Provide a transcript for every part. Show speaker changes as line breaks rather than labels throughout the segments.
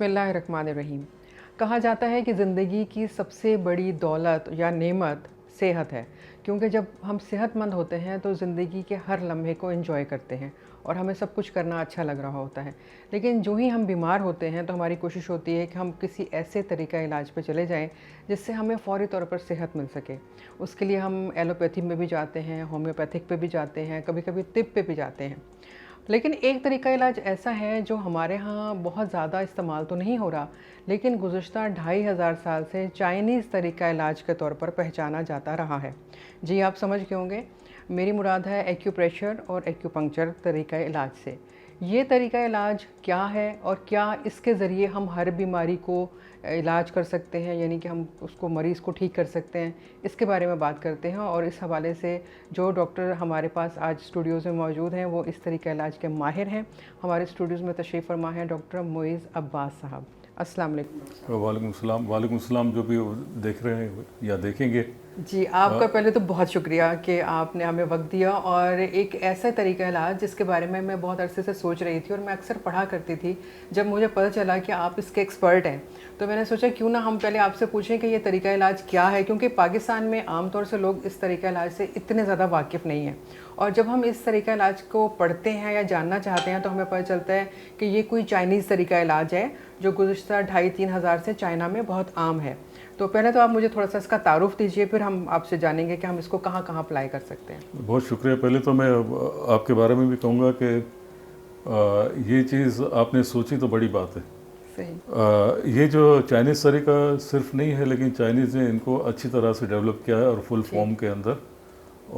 बिस्मिल्लाहिर्रहमानिर्रहीम। कहा जाता है कि ज़िंदगी की सबसे बड़ी दौलत या नेमत सेहत है, क्योंकि जब हम सेहतमंद होते हैं तो ज़िंदगी के हर लम्हे को एंजॉय करते हैं और हमें सब कुछ करना अच्छा लग रहा होता है। लेकिन जो ही हम बीमार होते हैं तो हमारी कोशिश होती है कि हम किसी ऐसे तरीक़ा इलाज पे चले जाएं जिससे हमें फ़ौरी तौर पर सेहत मिल सके। उसके लिए हम एलोपैथी में भी जाते हैं, होम्योपैथिक पे भी जाते हैं, कभी कभी तिब पे भी जाते हैं। लेकिन एक तरीका इलाज ऐसा है जो हमारे यहाँ बहुत ज़्यादा इस्तेमाल तो नहीं हो रहा, लेकिन गुज़श्ता 2500 साल से चाइनीज़ तरीका इलाज के तौर पर पहचाना जाता रहा है। जी, आप समझ गए होंगे, मेरी मुराद है एक्यूप्रेशर और एक्यूपंक्चर तरीका इलाज से। ये तरीका इलाज क्या है और क्या इसके ज़रिए हम हर बीमारी को इलाज कर सकते हैं, यानी कि हम उसको मरीज़ को ठीक कर सकते हैं, इसके बारे में बात करते हैं। और इस हवाले से जो डॉक्टर हमारे पास आज स्टूडियोज़ में मौजूद हैं वो इस तरीका इलाज के माहिर हैं। हमारे स्टूडियोज़ में तशरीफ़ फरमा हैं डॉक्टर मोइज़ अब्बास साहब। अस्सलाम वालेकुम।
वालेकुम सलाम। जो भी देख रहे हैं या देखेंगे,
जी, आपका पहले तो बहुत शुक्रिया कि आपने हमें वक्त दिया और एक ऐसा तरीका इलाज जिसके बारे में मैं बहुत अरसे से सोच रही थी और मैं अक्सर पढ़ा करती थी। जब मुझे पता चला कि आप इसके एक्सपर्ट हैं तो मैंने सोचा क्यों ना हम पहले आपसे पूछें कि ये तरीका इलाज क्या है, क्योंकि पाकिस्तान में आमतौर से लोग इस तरीका इलाज से इतने ज़्यादा वाकिफ़ नहीं हैं। और जब हम इस तरीका इलाज को पढ़ते हैं या जानना चाहते हैं तो हमें पता चलता है कि ये कोई चाइनीज़ तरीका इलाज है जो गुज़श्ता 2500-3000 हज़ार से चाइना में बहुत आम है। तो पहले तो आप मुझे थोड़ा सा इसका तारुफ दीजिए, फिर हम आपसे जानेंगे कि हम इसको कहाँ कहाँ अप्लाई कर सकते हैं।
बहुत शुक्रिया। पहले तो मैं आपके बारे में भी कहूँगा कि ये चीज़ आपने सोची तो बड़ी बात है।
सही।
ये जो चाइनीज़ तरीका सिर्फ नहीं है, लेकिन चाइनीज़ ने इनको अच्छी तरह से डेवलप किया है और फुल फॉर्म के अंदर।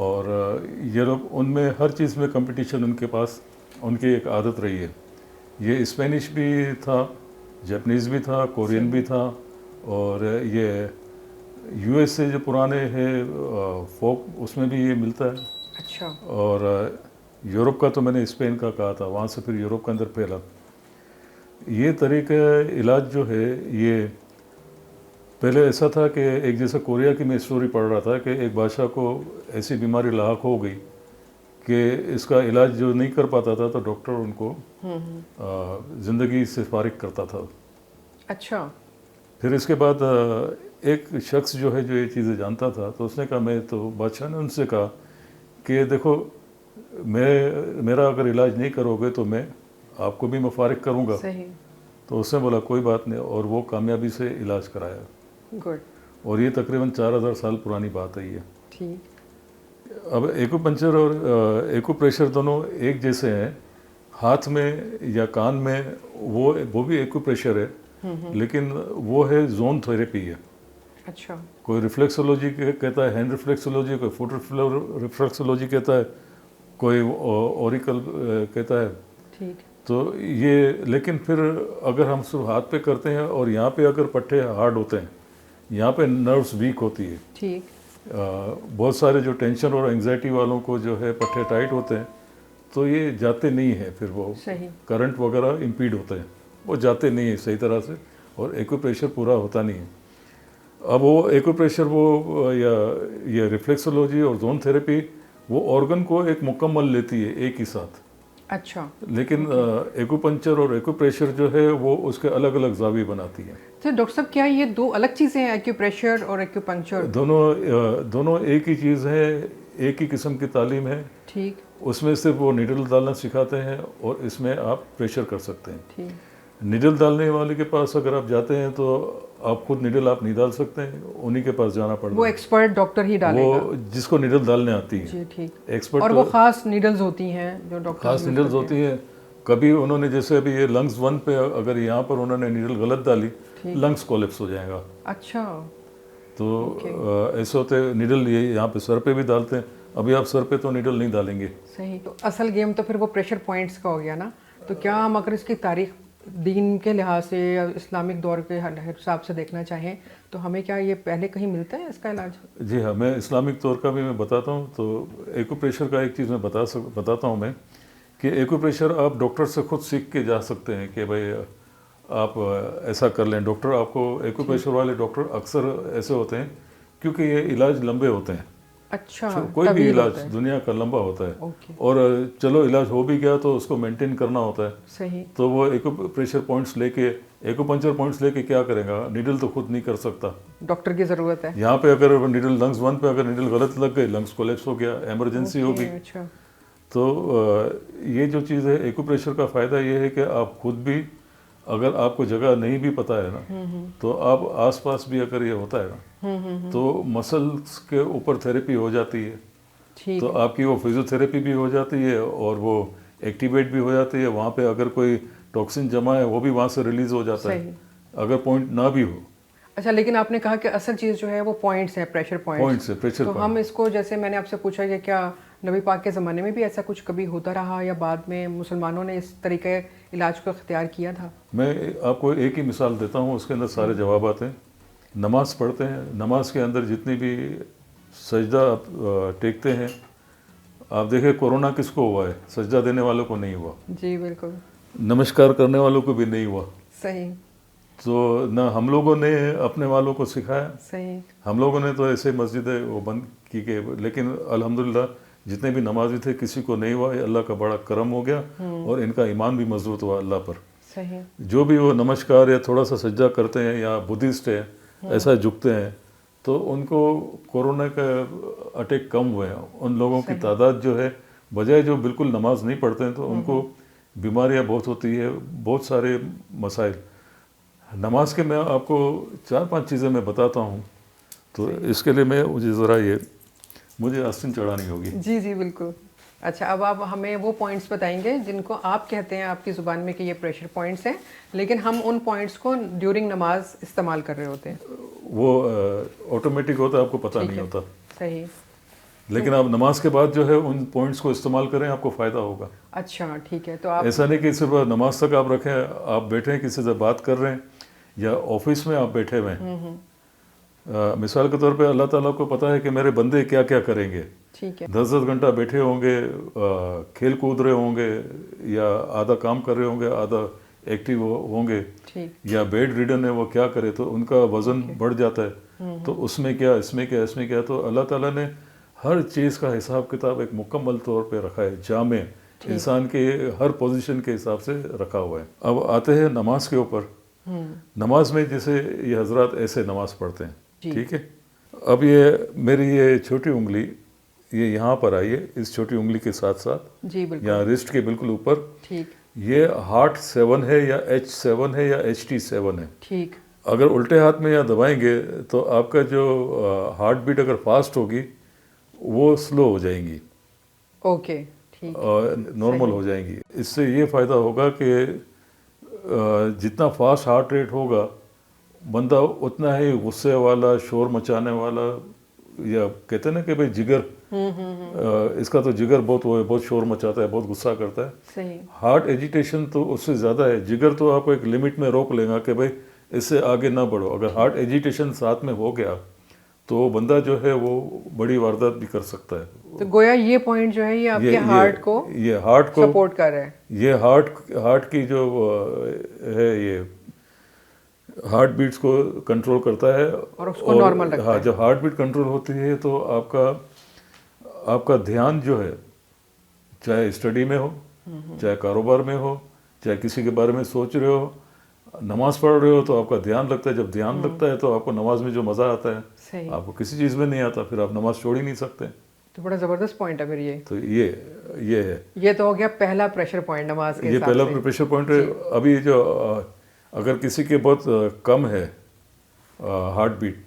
और ये लोग उनमें हर चीज़ में कंपटीशन उनके पास, उनकी एक आदत रही है। ये स्पेनिश भी था, जापानीज़ भी था, कोरियन भी था, और ये यूएस से जो पुराने हैं फोक, उसमें भी ये मिलता है।
अच्छा।
और यूरोप का तो मैंने स्पेन का कहा था, वहाँ से फिर यूरोप के अंदर फैला। ये तरीका इलाज जो है, ये पहले ऐसा था कि एक जैसा कोरिया की मैं स्टोरी पढ़ रहा था कि एक बादशाह को ऐसी बीमारी लाहक हो गई कि इसका इलाज जो नहीं कर पाता था तो डॉक्टर उनको ज़िंदगी से फारिग करता था।
अच्छा।
फिर इसके बाद एक शख्स जो है जो ये चीज़ें जानता था, तो उसने कहा, मैं तो बादशाह ने उनसे कहा कि देखो, मेरा अगर इलाज नहीं करोगे तो मैं आपको भी मुफारिक करूँगा।
सही।
तो उसने बोला कोई बात नहीं, और वो कामयाबी से इलाज कराया।
गुड।
और ये तकरीबन 4000 साल पुरानी बात है ये।
ठीक।
अब एक्यूपंक्चर और एक्यूप्रेशर दोनों एक जैसे हैं। हाथ में या कान में वो भी एक्यूप्रेशर है, लेकिन वो है जोन थेरेपी है।
अच्छा।
कोई रिफ्लेक्सोलॉजी कहता है, हैंड रिफ्लेक्सोलॉजी, कोई फुट रिफ्लेक्सोलॉजी कहता है, कोई ओरिकल कहता है।
ठीक।
तो ये, लेकिन फिर अगर हम सिर्फ हाथ पे करते हैं और यहाँ पे अगर पट्टे हार्ड होते हैं, यहाँ पे नर्व्स वीक होती है।
ठीक।
बहुत सारे जो टेंशन और एंग्जाइटी वालों को जो है पट्टे टाइट होते हैं, तो ये जाते नहीं हैं, फिर वो
सही।
करंट वगैरह इम्पीड होते हैं, वो जाते नहीं है सही तरह से, और एक्यूप्रेशर पूरा होता नहीं है। अब वो एक्यूप्रेशर या ये रिफ्लेक्सोलॉजी और जोन थेरेपी वो ऑर्गन को एक मुकम्मल लेती है एक ही साथ।
अच्छा।
लेकिन एक्यूपंक्चर और एक्यूप्रेशर जो है वो उसके अलग अलग जावी बनाती है।
तो डॉक्टर साहब, क्या ये दो अलग चीज़ें हैं, एक्यूप्रेशर और एक्यूपंक्चर?
दोनों एक ही चीज़ है, एक ही किस्म की तालीम है।
ठीक।
उसमें सिर्फ वो निडल डालना सिखाते हैं और इसमें आप प्रेशर कर सकते हैं।
ठीक।
निडल डालने वाले के पास अगर आप जाते हैं तो आप खुद निडल आप नहीं डाल सकते हैं, उन्हीं के पास जाना पड़ता है।
वो एक्सपर्ट डॉक्टर ही डालेगा,
वो जिसको निडल डालने आती है।
जी ठीक।
एक्सपर्ट।
और वो खास नीडल्स होती हैं जो डॉक्टर
खास नीडल्स होती हैं। कभी उन्होंने, जैसे अभी ये लंग्स 1 पे अगर यहाँ पर उन्होंने नीडल गलत डाली, लंग्स कोलेप्स हो जाएगा।
अच्छा।
तो ऐसे होते नीडल ये यहाँ पे सर पे भी डालते हैं। अभी आप सर पे तो नीडल नहीं डालेंगे।
सही। तो असल गेम तो फिर वो प्रेशर पॉइंट्स का हो गया ना। तो क्या हम अगर इसकी तारीख दीन के लिहाज से या इस्लामिक दौर के हिसाब से देखना चाहें तो हमें क्या ये पहले कहीं मिलता है इसका इलाज?
जी हाँ, मैं इस्लामिक तौर का भी मैं बताता हूँ। तो एक्यूप्रेशर का एक चीज़ मैं बताता हूँ मैं, कि एक्यूप्रेशर आप डॉक्टर से खुद सीख के जा सकते हैं कि भाई आप ऐसा कर लें। डॉक्टर आपको, एक्यूप्रेशर वाले डॉक्टर अक्सर ऐसे होते हैं क्योंकि ये इलाज लंबे होते हैं।
अच्छा,
कोई भी
तवील
इलाज
होता है।
दुनिया का लंबा होता है।
ओके,
और चलो इलाज हो भी गया तो उसको मेंटेन करना होता है।
सही।
तो वो प्रेशर पॉइंट्स लेके, एक्यूपंक्चर पॉइंट्स लेके क्या करेगा, नीडल तो खुद नहीं कर सकता।
डॉक्टर की ज़रूरत है।
यहाँ पे अगर नीडल लंग्स 1 पे अगर नीडल गलत लग गई, लंग्स कोलैप्स हो गया, इमरजेंसी हो
ओके,
गई।
अच्छा।
तो ये जो चीज़ है एक्यूप्रेशर का फ़ायदा ये है कि आप खुद भी, अगर आपको जगह नहीं भी पता है ना, तो आप आसपास भी अगर ये होता है ना, तो मसल्स के ऊपर थेरेपी हो जाती है।
ठीक
तो
है।
आपकी वो फिजियोथेरेपी भी हो जाती है और वो एक्टिवेट भी हो जाती है। वहाँ पे अगर कोई टॉक्सिन जमा है वो भी वहाँ से रिलीज हो जाता है,
सही।
अगर पॉइंट ना भी हो।
अच्छा, लेकिन आपने कहा कि असल चीज़ जो है वो पॉइंट्स हैं, प्रेशर
पॉइंट
पॉइंट्स।
से प्रेशर
तो हम
पॉइंट।
इसको, जैसे मैंने आपसे पूछा कि क्या नबी पाक के ज़माने में भी ऐसा कुछ कभी होता रहा या बाद में मुसलमानों ने इस तरीके इलाज को इख्तियार किया था?
मैं आपको एक ही मिसाल देता हूँ, उसके अंदर सारे जवाब आते हैं। नमाज पढ़ते हैं, नमाज के अंदर जितनी भी सजदा आप टेकते हैं, आप देखें कोरोना किसको हुआ है, सजदा देने वालों को नहीं हुआ,
जी बिल्कुल
नमस्कार करने वालों को भी नहीं हुआ।
सही।
तो ना हम लोगों ने अपने वालों को सिखाया,
सही।
हम लोगों ने तो ऐसे मस्जिदें वो बंद की के, लेकिन अल्हम्दुलिल्लाह जितने भी नमाजी थे किसी को नहीं हुआ। ये अल्लाह का बड़ा करम हो गया और इनका ईमान भी मजबूत हुआ अल्लाह पर।
सही।
जो भी वो नमस्कार या थोड़ा सा सज्जा करते हैं या बुद्धिस्ट है ऐसा झुकते हैं, तो उनको कोरोना का अटैक कम हुए हैं। उन लोगों की तादाद जो है, बजाय जो बिल्कुल नमाज नहीं पढ़ते हैं, तो उनको बीमारियां बहुत होती है, बहुत सारे मसाइल। नमाज के मैं आपको 4-5 चीज़ें मैं बताता हूँ, तो इसके लिए मैं मुझे ज़रा ये मुझे आस्तीन चढ़ानी होगी।
जी जी बिल्कुल। अच्छा, अब आप हमें वो पॉइंट्स बताएंगे जिनको आप कहते हैं आपकी ज़ुबान में कि ये प्रेशर पॉइंट्स हैं, लेकिन हम उन पॉइंट्स को ड्यूरिंग नमाज इस्तेमाल कर रहे होते हैं।
वो ऑटोमेटिक होता है, आपको पता
ठीक
नहीं
है।
होता।
सही।
लेकिन आप नमाज के बाद जो है उन पॉइंट्स को इस्तेमाल करें, आपको फ़ायदा होगा।
अच्छा, ठीक है। तो आप
ऐसा नहीं कि सिर्फ नमाज तक आप रखें, आप बैठे हैं किसी से बात कर रहे हैं या ऑफिस में आप बैठे हुए हैं, मिसाल के तौर पे अल्लाह ताला को पता है कि मेरे बंदे क्या क्या करेंगे।
ठीक है।
10-10 घंटा बैठे होंगे, खेल कूद रहे होंगे, या आधा काम कर रहे होंगे, आधा एक्टिव होंगे,
ठीक।
या बेड रिडन है, वो क्या करे तो उनका वज़न बढ़ जाता है। तो उसमें क्या, इसमें क्या, इसमें क्या, तो अल्लाह ताला ने हर चीज़ का हिसाब किताब एक मुकम्मल तौर पे रखा है, जामे इंसान के हर पोजीशन के हिसाब से रखा हुआ है। अब आते हैं नमाज के ऊपर। नमाज में जैसे ये हजरत ऐसे नमाज पढ़ते हैं, ठीक है। अब ये मेरी ये छोटी उंगली ये यहाँ पर आई है, इस छोटी उंगली के साथ साथ
जी बिल्कुल।
यहाँ रिस्ट के बिल्कुल ऊपर,
ठीक।
ये हार्ट 7 है या H7 है या HT7 है।
ठीक।
अगर उल्टे हाथ में यहाँ दबाएंगे तो आपका जो हार्ट बीट अगर फास्ट होगी वो स्लो हो जाएंगी
ओके। ठीक।
और नॉर्मल हो जाएंगी। इससे ये फ़ायदा होगा कि जितना फास्ट हार्ट रेट होगा, बंदा उतना ही गुस्से वाला, शोर मचाने वाला, या कहते हैं ना कि भाई जिगर, इसका तो जिगर बहुत वो है, बहुत शोर मचाता है, बहुत गुस्सा करता है।
सही।
हार्ट एजिटेशन तो उससे ज़्यादा है। जिगर तो आपको एक लिमिट में रोक लेगा कि भाई इससे आगे ना बढ़ो। अगर हार्ट एजिटेशन साथ में हो गया तो बंदा जो है वो बड़ी वारदात भी कर सकता है।
तो गोया ये पॉइंट जो है ये आपके हार्ट को सपोर्ट कर रहा है।
ये हार्ट की जो है, ये हार्ट बीट्स को कंट्रोल करता है
और उसको नॉर्मल रखता
हाँ,
है।
जब हार्ट बीट कंट्रोल होती है तो आपका ध्यान जो है, चाहे स्टडी में हो, चाहे कारोबार में हो, चाहे किसी के बारे में सोच रहे हो, नमाज पढ़ रहे हो, तो आपका ध्यान लगता है। जब ध्यान लगता है तो आपको नमाज में जो मज़ा आता है,
सही।
आपको किसी चीज़ में नहीं आता, फिर आप नमाज छोड़ ही नहीं सकते।
तो बड़ा ज़बरदस्त पॉइंट है फिर ये।
तो ये है।
ये तो हो गया पहला प्रेशर पॉइंट नमाज के
ये
हिसाब
पहला
से।
प्रेशर पॉइंट है। अभी जो अगर किसी के बहुत कम है हार्ट बीट,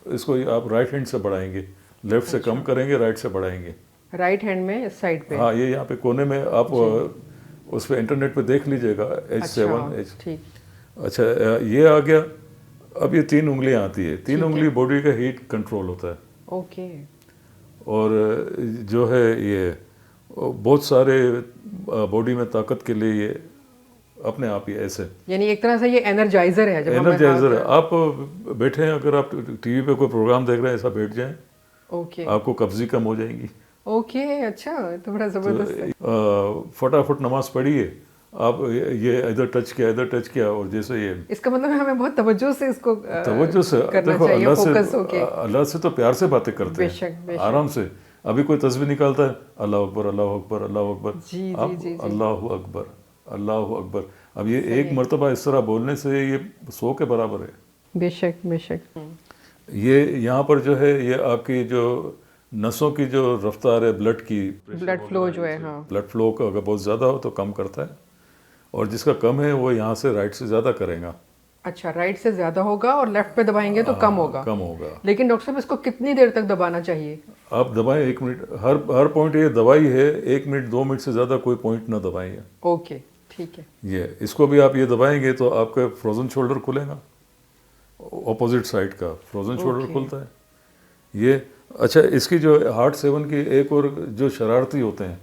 इसको आप राइट हैंड से बढ़ाएंगे, लेफ्ट से कम करेंगे, राइट से बढ़ाएंगे।
राइट हैंड में इस साइड पे।
हाँ, ये यहाँ पे कोने में आप उस पे इंटरनेट पे देख लीजिएगा, H7 H।
ठीक।
अच्छा, ये आ गया। अब ये 3 उंगलियां आती है। 3 उंगली बॉडी का हीट कंट्रोल होता है।
ओके।
और जो है ये बहुत सारे बॉडी में ताकत के लिए ये अपने आप ही ऐसे,
यानी एक तरह से ये एनर्जाइजर है। जब
एनर्जाइजर है। आप बैठे हैं, अगर आप टीवी पे कोई प्रोग्राम देख रहे हैं, ऐसा बैठ जाएं,
ओके।
आपको कब्जी कम हो जाएगी।
ओके। अच्छा, तो बड़ा ज़बरदस्त है।
फटाफट नमाज पढ़िए, आप ये इधर टच किया और जैसे ये
इसका मतलब है हमें बहुत तवज्जो से इसको
तवज्जो से
करना
देखो,
चाहिए,
अल्लाह
फोकस
से
होके।
अल्लाह से तो प्यार से बातें करते
बेशक,
हैं
बेशक।
आराम से। अभी कोई तस्बीह निकालता है, अल्लाह अकबर अल्लाह अकबर अल्लाह अकबर,
जी जी
आप
जी जी।
अल्लाह अकबर अल्लाह अकबर। अब ये
सही
एक
है।
मर्तबा इस तरह बोलने से ये 100 के बराबर है।
बेशक बेशक।
ये यहाँ पर जो है ये आपकी जो नसों की जो रफ्तार है ब्लड की,
ब्लड फ्लो जो है, हाँ।
ब्लड फ्लो का अगर बहुत ज़्यादा हो तो कम करता है, और जिसका कम है वो यहाँ से राइट से ज़्यादा करेगा।
अच्छा, राइट से ज्यादा होगा और लेफ्ट पे दबाएंगे तो कम होगा।
कम होगा।
लेकिन डॉक्टर साहब इसको कितनी देर तक दबाना चाहिए?
आप दबाएं 1 मिनट, हर पॉइंट ये दवाई है, 1 मिनट 2 मिनट से ज़्यादा कोई पॉइंट ना दबाएंगे।
ओके, ठीक है।
ये इसको भी आप ये दबाएंगे तो आपका फ्रोजन शोल्डर खुलेगा, ऑपोजिट साइड का फ्रोजन शोल्डर
ओके।
खुलता है ये। अच्छा, इसकी जो हार्ट 7 की एक और जो शरारती होते हैं,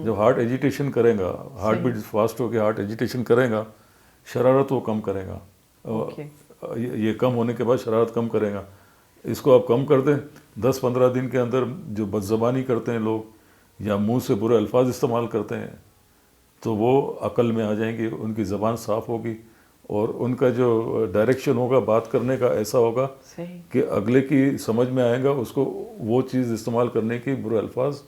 जब हार्ट एजिटेशन करेगा, हार्ट बीट फास्ट होकर हार्ट एजिटेशन करेगा, शरारत वो कम करेगा।
ओके।
ये कम होने के बाद शरारत कम करेगा। इसको आप कम कर दें 10-15 दिन के अंदर, जो बदज़बानी करते हैं लोग या मुंह से बुरे अल्फाज इस्तेमाल करते हैं, तो वो अकल में आ जाएंगे, उनकी ज़बान साफ़ होगी और उनका जो डायरेक्शन होगा बात करने का ऐसा होगा
सही।
कि अगले की समझ में आएगा, उसको वो चीज़ इस्तेमाल करने की, बुरे अल्फाज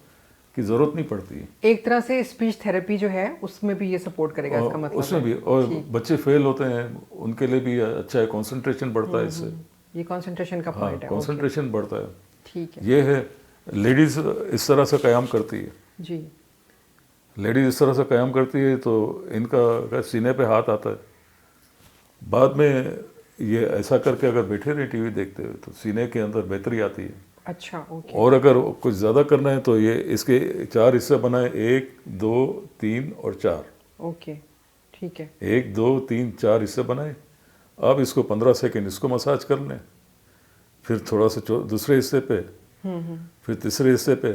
की ज़रूरत नहीं पड़ती।
एक तरह से स्पीच थेरेपी जो है उसमें भी ये सपोर्ट करेगा, इसका मतलब
उसमें
है।
भी, और बच्चे फेल होते हैं उनके लिए भी अच्छा है, कंसंट्रेशन बढ़ता है इससे।
ये कंसंट्रेशन का
हाँ,
पॉइंट है।
कंसंट्रेशन बढ़ता है।
ठीक है
ये है, लेडीज़ इस तरह से क़याम करती है।
जी।
लेडीज़ इस तरह से क़याम करती है तो इनका सीने पे हाथ आता है। बाद में ये ऐसा करके अगर बैठे रहे टीवी देखते हुए तो सीने के अंदर बेहतरी आती है।
अच्छा, ओके।
और अगर कुछ ज़्यादा करना है तो ये इसके 4 हिस्से बनाए, 1 2 3 और 4।
ओके, ठीक है।
1 2 3 4 हिस्से बनाए। अब इसको 15 सेकंड इसको मसाज कर लें, फिर थोड़ा सा दूसरे हिस्से पे, फिर तीसरे हिस्से पे,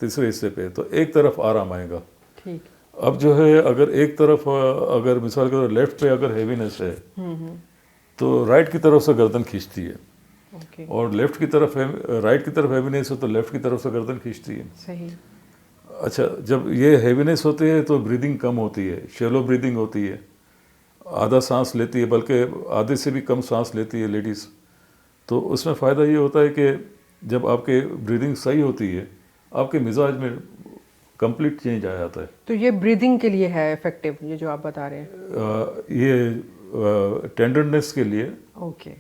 तीसरे हिस्से पे, तो एक तरफ आराम आएगा।
ठीक।
अब जो है, अगर एक तरफ अगर मिसाल के तौर लेफ्ट पे अगर हैवीनेस है तो राइट की तरफ से गर्दन खींचती है,
ओके।
और लेफ्ट की तरफ है, राइट की तरफ हैवीनेस है तो लेफ्ट की तरफ से गर्दन खींचती है।
सही।
अच्छा, जब ये हैवीनेस होती है तो ब्रीदिंग कम होती है, शैलो ब्रीदिंग होती है, आधा सांस लेती है, बल्कि आधे से भी कम सांस लेती है लेडीज़। तो उसमें फ़ायदा ये होता है कि जब आपके ब्रीदिंग सही होती है, आपके मिजाज में कंप्लीट चेंज आ जाता है।
तो ये ब्रीदिंग के लिए है इफेक्टिव, ये जो आप बता रहे हैं?
ये टेंडरनेस के लिए,
ओके।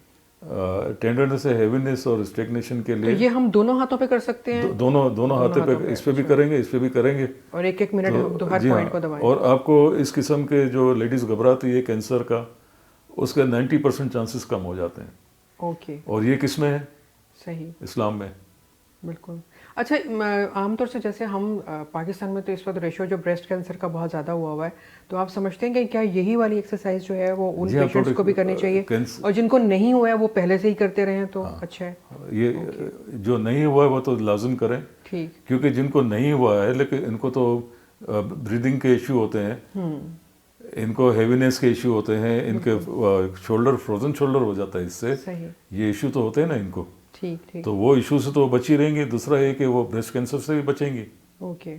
टेंडरनेस है, हैवीनेस और स्टेग्नेशन के
तो
लिए।
ये हम दोनों हाथों पे कर सकते हैं?
दोनों हाथों पे, इस पे भी करेंगे, इस पे भी करेंगे।
और एक एक मिनट
तो
हर
जी हाँ,
पॉइंट को दबाएं।
और आपको इस किस्म के जो लेडीज़ घबराती है कैंसर का, उसके 90% चांसेस कम हो जाते हैं।
ओके।
और ये किस में है?
सही।
इस्लाम में।
बिल्कुल। अच्छा, आमतौर से जैसे हम पाकिस्तान में तो इस वक्त रेशो जो ब्रेस्ट कैंसर का बहुत ज़्यादा हुआ है, तो आप समझते हैं कि क्या यही वाली एक्सरसाइज जो है वो उन
जी हाँ,
पेशेंट्स को भी करनी चाहिए, और जिनको नहीं हुआ है वो पहले से ही करते रहें तो अच्छा है?
ये जो नहीं हुआ है वो तो लाजिम करें,
ठीक।
क्योंकि जिनको नहीं हुआ है लेकिन इनको तो ब्रीदिंग के इशू होते हैं, इनको हैवीनेस के इशू होते हैं, इनके शोल्डर फ्रोजन शोल्डर हो जाता है इससे,
सही।
ये इशू तो होते हैं ना इनको।
ठीक ठीक।
तो वो इशू से तो बची रहेंगी। दूसरा है कि वो ब्रेस्ट कैंसर से भी बचेंगी।
ओके।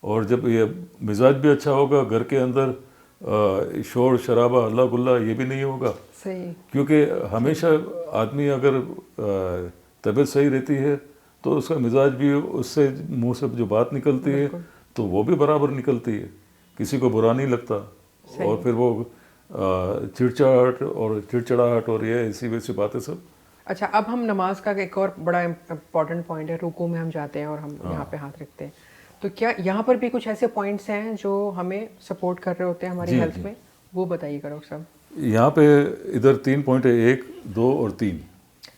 और जब ये मिजाज भी अच्छा होगा, घर के अंदर शोर शराबा हल्ला गुल्ला ये भी नहीं होगा।
सही।
क्योंकि हमेशा आदमी अगर तबीयत सही रहती है तो उसका मिजाज भी, उससे मुंह से जो बात निकलती है तो वो भी बराबर निकलती है, किसी को बुरा नहीं लगता। और फिर वो चिड़चिड़ाहट और ये ऐसी वैसी बातें सब।
अच्छा, अब हम नमाज का एक और बड़ा इम्पॉर्टेंट पॉइंट है, रुकू में हम जाते हैं और हम यहाँ पे हाथ रखते हैं, तो क्या यहाँ पर भी कुछ ऐसे पॉइंट्स हैं जो हमें सपोर्ट कर रहे होते हैं हमारी हेल्थ में? वो बताइएगा डॉक्टर साहब।
यहाँ पे इधर 3 पॉइंट है, 1 2 और 3।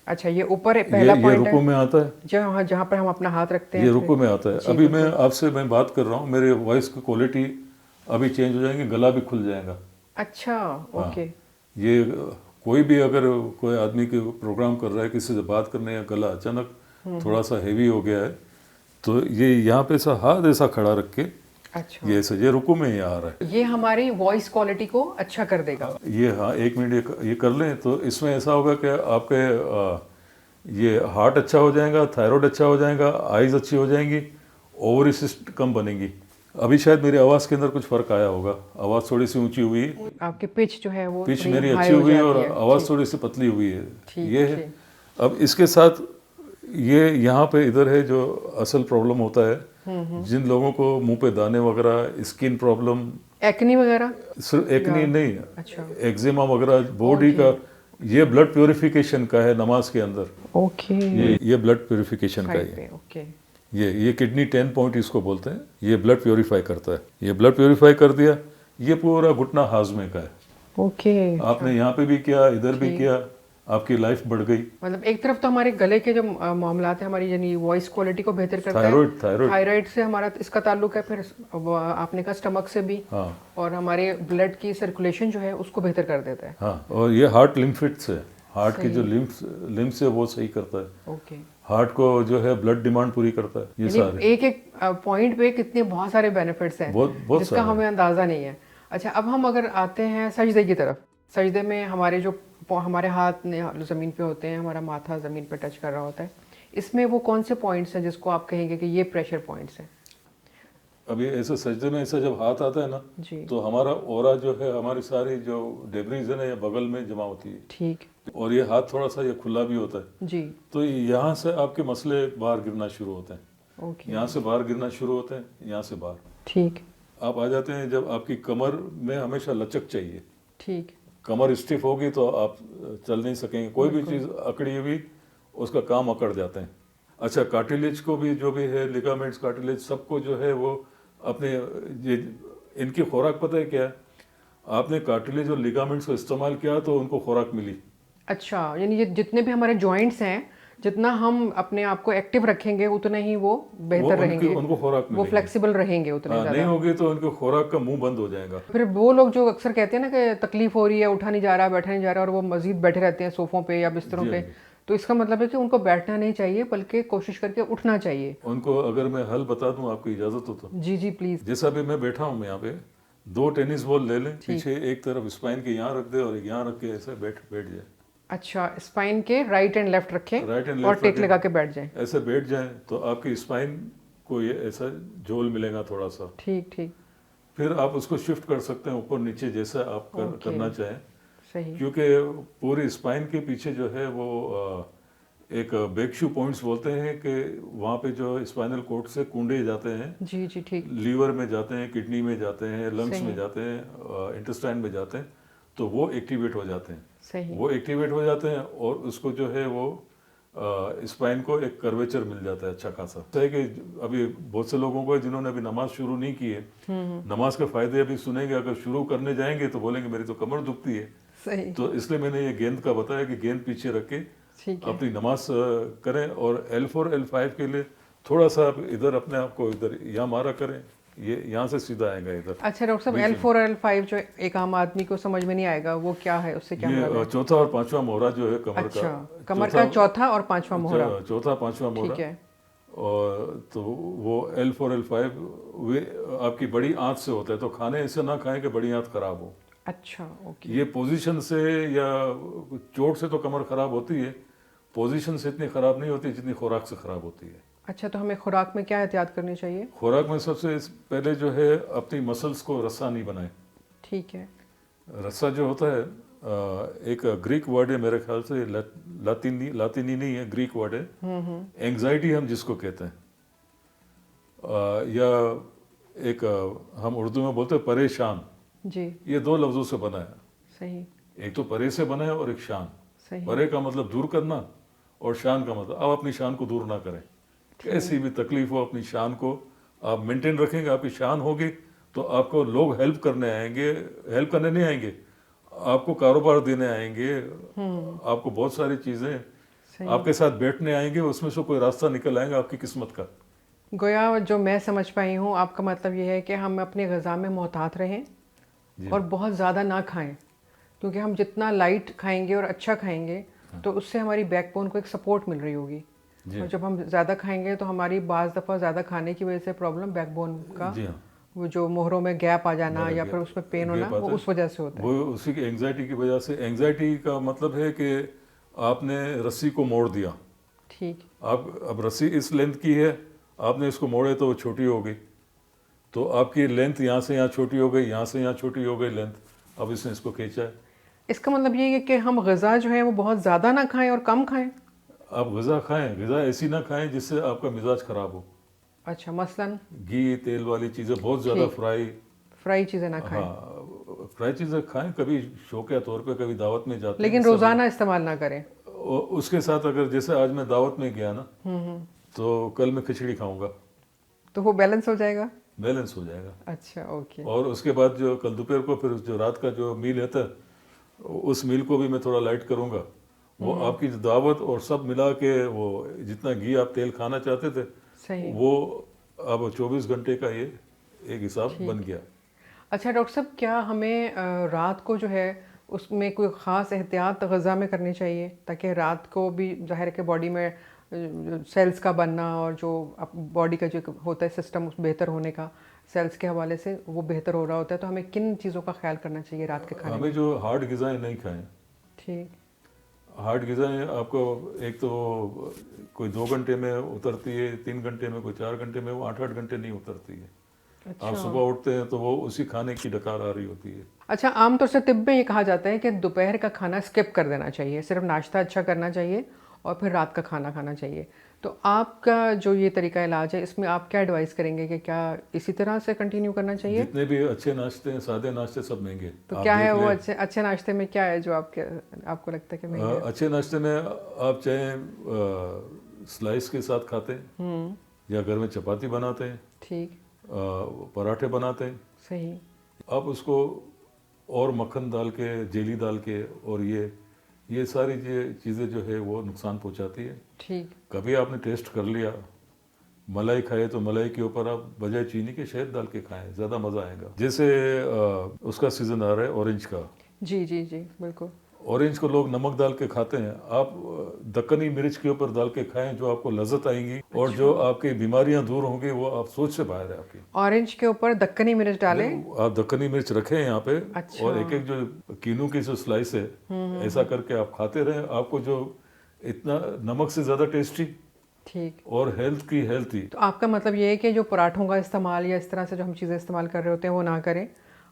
अच्छा, ये ऊपर पहला पॉइंट
रुकू में आता है,
जहाँ पर हम अपना हाथ रखते हैं,
ये रुकू में आता है। अभी मैं आपसे बात कर रहा हूँ, मेरे वॉइस की क्वालिटी अभी चेंज हो जाएंगी, गला भी खुल जाएगा।
अच्छा, ओके।
ये कोई भी अगर कोई आदमी के प्रोग्राम कर रहा है, किसी से बात करने, या गला अचानक थोड़ा सा हेवी हो गया है, तो ये यहाँ पे ऐसा हाथ ऐसा खड़ा रख के,
अच्छा,
ये ऐसा, ये रुकू में ही आ रहा है,
ये हमारी वॉइस क्वालिटी को अच्छा कर देगा।
ये हाँ, 1 मिनट ये कर लें तो इसमें ऐसा होगा कि आपके ये हार्ट अच्छा हो जाएगा, थायराइड अच्छा हो जाएगा, आइज़ अच्छी हो जाएंगी, ओवरी सिस्ट कम बनेगी, अभी शायद मेरी आवाज़ के अंदर कुछ फ़र्क आया होगा, आवाज़ थोड़ी सी ऊंची हुई है,
आपकी पिच जो है वो
पिच
थोड़ी
मेरी
high
अच्छी
हो
हुई है
जाती
और
है।
आवाज़ थोड़ी सी पतली हुई है,
ठीक,
ये है।
ठीक।
अब इसके साथ ये यहाँ पे इधर है जो असल प्रॉब्लम होता है, जिन लोगों को मुंह पे दाने वगैरह, स्किन प्रॉब्लम,
एक्नी वगैरह।
सिर्फ एक्नी नहीं,
अच्छा।
एक्जिमा वगैरह, बॉडी का, ये ब्लड प्योरिफिकेशन का है नमाज के अंदर।
ओके।
ये ब्लड प्योरिफिकेशन का
साइड
है।
पे, ओके।
ये किडनी 10 पॉइंट इसको बोलते हैं, ये ब्लड प्योरीफाई करता है। ये ब्लड प्योरीफाई कर दिया, ये पूरा घुटना हाजमे का है।
ओके।
आपने यहाँ पे भी किया, इधर भी
ठीक।
किया, आपकी लाइफ बढ़ गई।
मतलब एक तरफ तो हमारे गले के जो मामलात है, हमारी यानी वॉइस क्वालिटी को बेहतर करता है।
थायराइड
थायराइड से हमारा इसका ताल्लुक है, फिर आपने कहा स्टमक से भी।
हाँ
और हमारे ब्लड की सर्कुलेशन जो है उसको बेहतर कर देता है।
हाँ, और ये हार्ट लिम्फिट्स है, हार्ट की जो लिम्फ्स है वो सही करता है।
ओके।
हार्ट को जो है ब्लड डिमांड पूरी करता है। ये सारे
एक एक पॉइंट पे कितने बहुत सारे बेनिफिट्स हैं,
बहुत
जिसका
सारे।
हमें अंदाजा नहीं है। अच्छा, अब हम अगर आते हैं सजदे की तरफ, सजदे में हमारे हाथ ज़मीन पे होते हैं, हमारा माथा ज़मीन पे टच कर रहा होता है, इसमें वो कौन से पॉइंट्स हैं जिसको आप कहेंगे कि ये प्रेशर पॉइंट्स हैं?
अभी ऐसे सजदे में ऐसा जब हाथ आता है ना,
जी।
तो हमारा ऑरा जो है, हमारी सारी जो डेब्रीज है ना, ये बगल में जमा होती है।
ठीक।
और ये हाथ थोड़ा सा ये खुला भी होता है,
जी।
तो यहाँ से आपके मसले बाहर गिरना शुरू होते हैं।
ओके।
यहाँ से बाहर गिरना शुरू होते हैं, यहाँ से बाहर
ठीक।
आप आ जाते हैं। जब आपकी कमर में हमेशा लचक चाहिए,
ठीक।
कमर स्टिफ होगी तो आप चल नहीं सकेंगे। कोई भी चीज़ अकड़ी हुई, उसका काम अकड़ जाते हैं। अच्छा, कार्टिलेज को भी, जो भी है लिगामेंट्स, कार्टिलेज, सबको जो है वो अपने ये इनकी खुराक पता है क्या है? आपने कार्टिलेज और लिगामेंट्स को इस्तेमाल किया तो उनको खुराक मिली।
अच्छा, यानी ये जितने भी हमारे जॉइंट्स हैं, जितना हम अपने आप को एक्टिव रखेंगे उतने ही वो बेहतर रहेंगे,
उनको खुराक
वो
मिलेगी।
फ्लेक्सिबल रहेंगे उतने
नहीं
ज़्यादा।
होगी तो उनके खुराक का मुंह बंद हो जाएगा।
फिर वो लोग जो अक्सर कहते हैं ना कि तकलीफ हो रही है, उठा नहीं जा रहा, बैठा नहीं जा रहा, और वो मजीद बैठे रहते हैं सोफों पे या बिस्तरों पे, तो इसका मतलब है कि उनको बैठना नहीं चाहिए, बल्कि कोशिश करके उठना चाहिए।
उनको अगर मैं हल बता दूं, आपकी इजाजत हो तो?
जी जी प्लीज।
जैसा भी मैं बैठा हूँ यहाँ पे, 2 टेनिस बॉल ले लें, पीछे एक तरफ स्पाइन के यहाँ रख दे और एक यहाँ रख के ऐसे बैठ जाए।
अच्छा, स्पाइन के राइट एंड लेफ्ट रखें,
राइट एंड
और
लेफ्ट
टेक लगा के बैठ जाएं।
ऐसे बैठ जाएं तो आपकी स्पाइन को ये ऐसा झोल मिलेगा थोड़ा सा।
ठीक ठीक।
फिर आप उसको शिफ्ट कर सकते हैं ऊपर नीचे, जैसा आप करना चाहें।
सही।
क्योंकि पूरी स्पाइन के पीछे जो है वो एक बेक्शू पॉइंट्स बोलते हैं कि वहाँ पे जो स्पाइनल कोर्ड से कुंडे जाते हैं।
जी जी ठीक।
लीवर में जाते हैं, किडनी में जाते हैं, लंग्स
सही।
में जाते हैं, इंटेस्टाइन में जाते हैं, तो वो एक्टिवेट हो जाते हैं।
सही।
वो एक्टिवेट हो जाते हैं और उसको जो है वो स्पाइन को एक कर्वेचर मिल जाता है अच्छा खासा। है कि अभी बहुत से लोगों को जिन्होंने अभी नमाज शुरू नहीं की है, नमाज के फायदे अभी सुनेंगे, अगर शुरू करने जाएंगे तो बोलेंगे मेरी तो कमर दुखती है।
सही।
तो इसलिए मैंने ये गेंद का बताया कि गेंद पीछे रख के अपनी नमाज करें। और L4 L5 के लिए थोड़ा सा आप इधर अपने आप को इधर यहाँ मारा करें, ये यहाँ से सीधा आएगा इधर।
अच्छा डॉक्टर साहब, L4 और L5 जो एक आम आदमी को समझ में नहीं आएगा, वो क्या है, उससे क्या मतलब
ये चौथा और पांचवा मोहरा जो है कमर
अच्छा,
का,
कमर का चौथा और पांचवा मोहरा।
चौथा पांचवा मोहरा।
ठीक है।
और तो वो L4 L5 वे आपकी बड़ी आंत से होता है, तो खाने ऐसे ना खाएं कि बड़ी आंत खराब हो।
अच्छा, ओके।
ये पोजीशन से या चोट से तो कमर खराब होती है, पोजीशन से इतनी खराब नहीं होती जितनी खुराक से खराब होती है।
अच्छा, तो हमें खुराक में क्या एहतियात करनी चाहिए?
खुराक में सबसे पहले जो है अपनी मसल्स को रस्सा नहीं बनाए।
ठीक है।
रस्सा जो होता है एक ग्रीक वर्ड है मेरे ख्याल से, लातिनी नहीं है, ग्रीक वर्ड है। एंग्जाइटी हम जिसको कहते हैं, या एक हम उर्दू में बोलते हैं परेशान।
जी।
ये 2 लफ्जों से बना है।
सही।
एक तो परे से बना है और एक शान।
सही।
परे का मतलब दूर करना और शान का मतलब आप अपनी शान को दूर ना करें। कैसी भी तकलीफ हो, अपनी शान को आप मेंटेन रखेंगे, आपकी शान होगी तो आपको लोग हेल्प करने आएंगे, हेल्प करने नहीं आएंगे, आपको कारोबार देने आएंगे, आपको बहुत सारी चीज़ें आपके साथ बैठने आएंगे, उसमें से कोई रास्ता निकल आएगा आपकी किस्मत का।
गोया जो मैं समझ पाई हूँ, आपका मतलब ये है कि हम अपने ग़िज़ा में मोहतात रहें और बहुत ज़्यादा ना खाएं, क्योंकि हम जितना लाइट खाएंगे और अच्छा खाएंगे तो उससे हमारी बैकबोन को एक सपोर्ट मिल रही होगी। और जब हम ज़्यादा खाएंगे तो हमारी बाज़ दफ़ा ज़्यादा खाने की वजह से प्रॉब्लम बैकबोन का, वो जो मोहरों में गैप आ जाना या फिर उसमें पेन होना, वो उस वजह से होता है।
वो उसी की एंग्जाइटी की वजह से। एंग्जाइटी का मतलब है कि आपने रस्सी को मोड़ दिया। ठीक। आप अब रस्सी इस लेंथ की है, आपने इसको मोड़े तो वो छोटी हो गई, तो आपकी लेंथ यहाँ से यहाँ छोटी हो गई, यहाँ से यहाँ छोटी हो गई लेंथ, अब इसने इसको खींचा है।
इसका मतलब ये है कि हम ग़िज़ा जो है वो बहुत ज़्यादा ना खाएं और कम खाएं।
आप गज़ा खाएं, गज़ा ऐसी ना खाएं जिससे आपका मिजाज ख़राब हो।
अच्छा, मसलन
घी तेल वाली चीज़ें बहुत ज़्यादा
ठीक, फ्राई चीज़ें ना खाएं,
हाँ फ्राई चीज़ें खाएं, कभी शौकिया तौर पे कभी दावत में जाते हैं
लेकिन
सब।
रोज़ाना इस्तेमाल ना करें।
उसके साथ अगर जैसे आज मैं दावत में गया ना, तो कल मैं खिचड़ी खाऊंगा,
तो वो बैलेंस हो जाएगा।
बैलेंस हो जाएगा।
अच्छा, ओके।
और उसके बाद जो कल दोपहर को फिर जो रात का जो मील रहता है, उस मील को भी मैं थोड़ा लाइट करूंगा। वो आपकी जो दावत और सब मिला के वो जितना घी आप तेल खाना चाहते थे,
सही।
वो अब 24 घंटे का ये एक हिसाब बन गया।
अच्छा डॉक्टर साहब, क्या हमें रात को जो है उसमें कोई ख़ास एहतियात ग़िज़ा में करनी चाहिए, ताकि रात को भी ज़ाहिर है कि बॉडी में सेल्स का बनना और जो बॉडी का जो होता है सिस्टम उस बेहतर होने का, सेल्स के हवाले से वो बेहतर हो रहा होता है, तो हमें किन चीज़ों का ख्याल करना चाहिए रात के खाने में?
हमें जो हार्ड ग़िज़ाएँ नहीं खाएं।
ठीक।
हार्ड ग़िज़ाएँ आपको एक तो कोई 2 घंटे में उतरती है, 3 घंटे में, कोई 4 घंटे में, वो 8-8 घंटे नहीं उतरती है।
अच्छा।
आप सुबह उठते हैं तो वो उसी खाने की डकार आ रही होती है।
अच्छा, आमतौर से तिब में ये कहा जाता है कि दोपहर का खाना स्किप कर देना चाहिए, सिर्फ नाश्ता अच्छा करना चाहिए और फिर रात का खाना खाना चाहिए। तो आपका जो ये तरीका इलाज है, इसमें आप क्या एडवाइस करेंगे कि क्या इसी तरह से कंटिन्यू करना चाहिए?
जितने भी अच्छे नाश्ते हैं, सादे नाश्ते सब महंगे।
तो
आप
क्या है
देख
वो
लें,
अच्छे नाश्ते में क्या है जो आपको लगता है कि महंगा है?
अच्छे नाश्ते में आप चाहे स्लाइस के साथ खाते हैं, या घर में चपाती बनाते हैं,
ठीक।
पराठे बनाते हैं,
सही।
आप उसको और मक्खन डाल के, जेली डाल के, और ये सारी चीज़ें जो है वो नुकसान पहुंचाती है।
ठीक।
कभी आपने टेस्ट कर लिया, मलाई खाए तो मलाई के ऊपर आप बजाय चीनी के शहद डाल के खाएं, ज़्यादा मज़ा आएगा। जैसे उसका सीज़न आ रहा है ऑरेंज का,
जी जी जी, बिल्कुल।
ऑरेंज को लोग नमक डाल के खाते हैं, आप दक्कनी मिर्च के ऊपर डाल के खाएं, जो आपको लज्जत आएंगी और जो आपकी बीमारियां दूर होंगी, वो आप सोच से बाहर है आपकी।
ऑरेंज के ऊपर दक्कनी मिर्च डालें?
आप दक्कनी मिर्च रखें यहाँ पे,
अच्छा।
और एक एक जो कीनू की जो स्लाइस है, ऐसा करके आप खाते रहें, आपको जो इतना नमक से ज़्यादा टेस्टी
ठीक।
और हेल्थ की हेल्थी।
तो आपका मतलब ये है कि जो पराठों का इस्तेमाल या इस तरह से जो हम चीज़ें इस्तेमाल कर रहे होते हैं वो ना करें,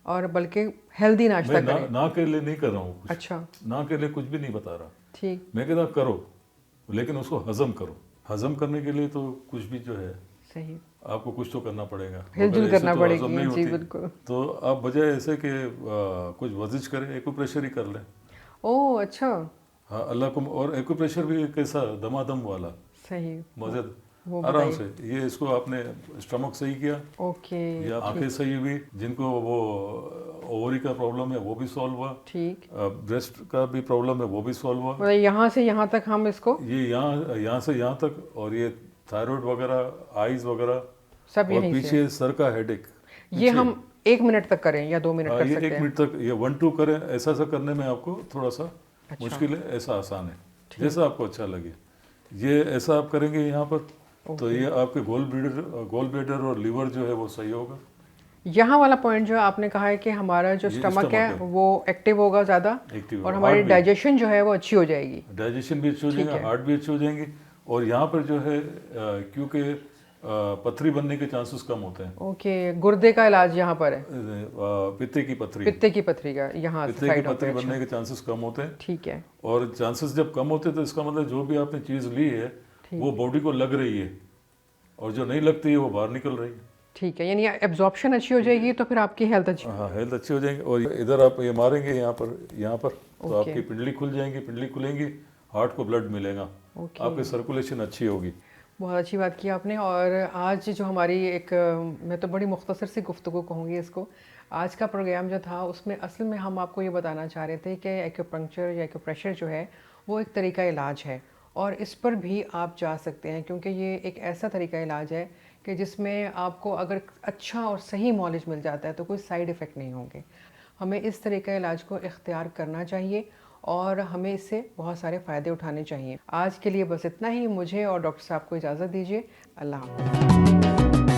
और बल्कि हेल्दी नाश्ता
मैं
करें।
ना के लिए नहीं कर रहा हूँ कुछ।
अच्छा।
ना के लिए कुछ भी नहीं बता रहा।
ठीक।
मैं कहता करो, लेकिन उसको हजम करो। हजम करने के लिए तो कुछ भी जो है
सही,
आपको कुछ तो करना पड़ेगा,
हिलजुल
मगर ऐसे
करना
तो हजम
पड़ेगी।
नहीं
जी
होती।
बिल्कुल।
तो आप बजाय ऐसे कि कुछ वर्जिश करें, एक्यूप्रेशर ही कर लें।
ओह अच्छा।
हाँ, अल्लाह को। और एक्यूप्रेशर भी कैसा, दमादम वाला,
सही।
मजे
वो
आराम
बताइए।
से। ये इसको आपने स्टमक सही किया,
ओके।
या आंखें सही हुई, जिनको वो ओवरी का प्रॉब्लम है वो भी सॉल्व हुआ,
ठीक।
ब्रेस्ट का भी प्रॉब्लम है वो भी सॉल्व हुआ।
मतलब यहाँ से यहाँ तक हम इसको
ये यहाँ से यहाँ तक, और ये थायराइड वगैरह, आईज वगैरह,
सब
और
यहीं से।
पीछे सर का हेडेक,
ये हम 1 मिनट तक करें या 2 मिनट कर
ये
सकते
1
हैं?
मिनट तक, ये 1-2 करें। ऐसा करने में आपको थोड़ा सा
अच्छा।
मुश्किल है, ऐसा आसान है, जैसा आपको अच्छा लगे। ये ऐसा आप करेंगे यहाँ पर, तो ये आपके गोल ब्लैडर और लीवर जो है वो सही होगा।
यहाँ वाला पॉइंट जो आपने कहा है कि हमारा जो
ये
स्टमक है
है।
वो एक्टिव होगा ज़्यादा,
एक्टिव
और
होगा,
हमारी
heart भी।
डाइजेशन जो है वो अच्छी हो जाएगी।
डाइजेशन भी अच्छी हो
ठीक
जाएगी,
है।
हार्ट भी अच्छी हो जाएंगी। और यहाँ पर जो है क्योंकि पथरी बनने के चांसेस कम होते हैं।
ओके, गुर्दे का इलाज यहाँ पर है?
पित्ते की पथरी,
पित्ते की पथरी का यहाँ
पित्ते की
साइड
पथरी
पे।
बनने
अच्छा,
के चांसेस कम होते हैं।
ठीक है।
और चांसेस जब कम होते हैं तो इसका मतलब जो भी आपने चीज़ ली है वो बॉडी को लग रही है, और जो नहीं लगती है वो बाहर निकल रही है।
ठीक है, यानी एब्जॉर्प्शन अच्छी हो जाएगी तो फिर आपकी हेल्थ अच्छी।
हाँ, हेल्थ अच्छी हो जाएगी। और इधर आप ये मारेंगे यहाँ पर तो आपकी पिंडली खुल जाएंगी, पिंडली खुलेंगी, हार्ट को ब्लड मिलेगा, आपकी सर्कुलेशन अच्छी होगी।
बहुत अच्छी बात की आपने। और आज जो हमारी एक मैं तो बड़ी मुख्तसर सी गुफ्तगू कहूँगी इसको, आज का प्रोग्राम जो था उसमें असल में हम आपको ये बताना चाह रहे थे कि एक्यूपंक्चर या एक्यूप्रेशर जो है वो एक तरीका इलाज है, और इस पर भी आप जा सकते हैं, क्योंकि ये एक ऐसा तरीका इलाज है कि जिसमें आपको अगर अच्छा और सही मॉलेज मिल जाता है तो कोई साइड इफ़ेक्ट नहीं होंगे। हमें इस तरीका इलाज को इख्तियार करना चाहिए और हमें इससे बहुत सारे फ़ायदे उठाने चाहिए। आज के लिए बस इतना ही। मुझे और डॉक्टर साहब को इजाज़त दीजिए। अल्लाह हाफ़िज़।